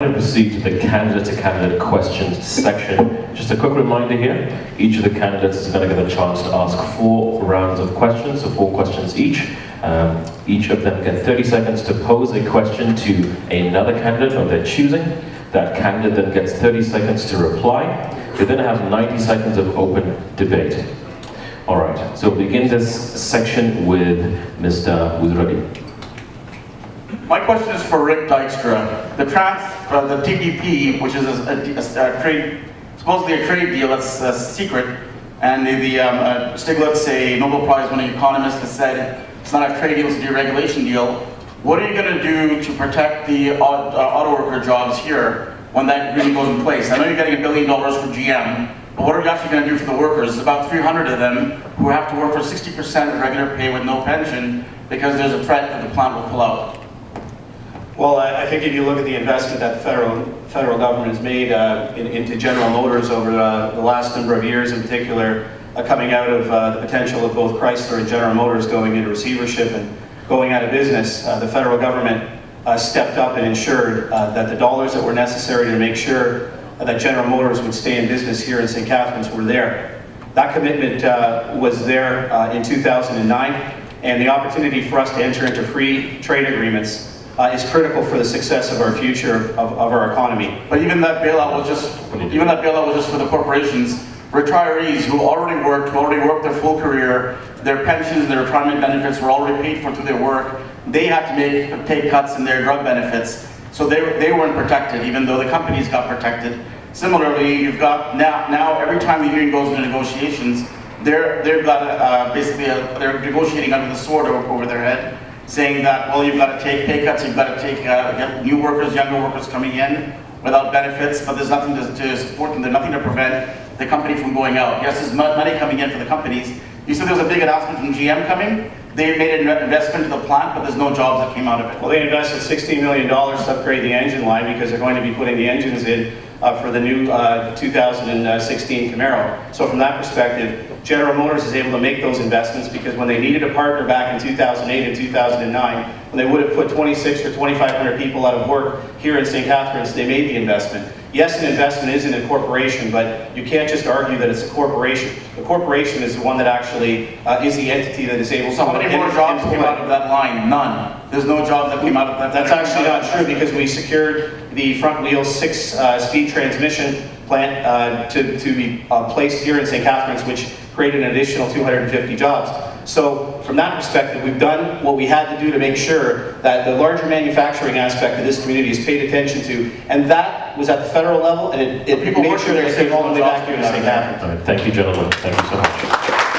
To proceed to the candidate-to-candidate questions section. Just a quick reminder here, each of the candidates is going to get a chance to ask 4 rounds of questions, so 4 questions each. Each of them get 30 seconds to pose a question to another candidate of their choosing. That candidate then gets 30 seconds to reply. They then have 90 seconds of open debate. All right, so we'll begin this section with Mr. Waziruddin. My question is for Rick Dykstra. The TPP, which is a trade, supposedly a trade deal that's secret, and Stiglitz, a Nobel Prize-winning economist, has said it's not a trade deal, it's a deregulation deal. What are you going to do to protect the auto worker jobs here when that agreement goes in place? I know you're getting $1 billion for GM, but what are you actually going to do for the workers? There's about 300 of them who have to work for 60% of regular pay with no pension because there's a threat that the plant will pull out. Well, I think if you look at the investment that the federal government has made into General Motors over the last number of years, in particular, coming out of the potential of both Chrysler and General Motors going into receivership and going out of business, the federal government stepped up and ensured that the dollars that were necessary to make sure that General Motors would stay in business here in St. Catharines were there. That commitment was there in 2009, and the opportunity for us to enter into free trade agreements is critical for the success of our future of our economy. But even that bailout was just for the corporations. Retirees who already worked their full career, their pensions, their retirement benefits were already paid for through their work. They had to make pay cuts in their drug benefits, so they weren't protected, even though the companies got protected. Similarly, you've got now every time the union goes into negotiations, they've got they're negotiating under the sword over their head, saying that, well, you've got to take pay cuts, you've got to take new workers, younger workers coming in without benefits, but there's nothing to support them, there's nothing to prevent the company from going out. Yes, there's money coming in for the companies. You said there was a big announcement from GM coming. They made an investment in the plant, but there's no jobs that came out of it. Well, they invested $16 million to upgrade the engine line because they're going to be putting the engines in for the new 2016 Camaro. So from that perspective, General Motors is able to make those investments because when they needed a partner back in 2008 and 2009, when they would have put 2,600 or 2,500 people out of work here in St. Catharines, they made the investment. Yes, an investment is in a corporation, but you can't just argue that it's a corporation. The corporation is the one that actually is the entity that is able to... How many more jobs came out of that line? None. There's no jobs that came out of that. That's actually not true because we secured the front wheel 6-speed transmission plant to be placed here in St. Catharines, which created an additional 250 jobs. So from that perspective, we've done what we had to do to make sure that the larger manufacturing aspect of this community is paid attention to, and that was at the federal level, and it made sure that it came all the way back here to St. Catharines. All right, thank you, gentlemen. Thank you so much.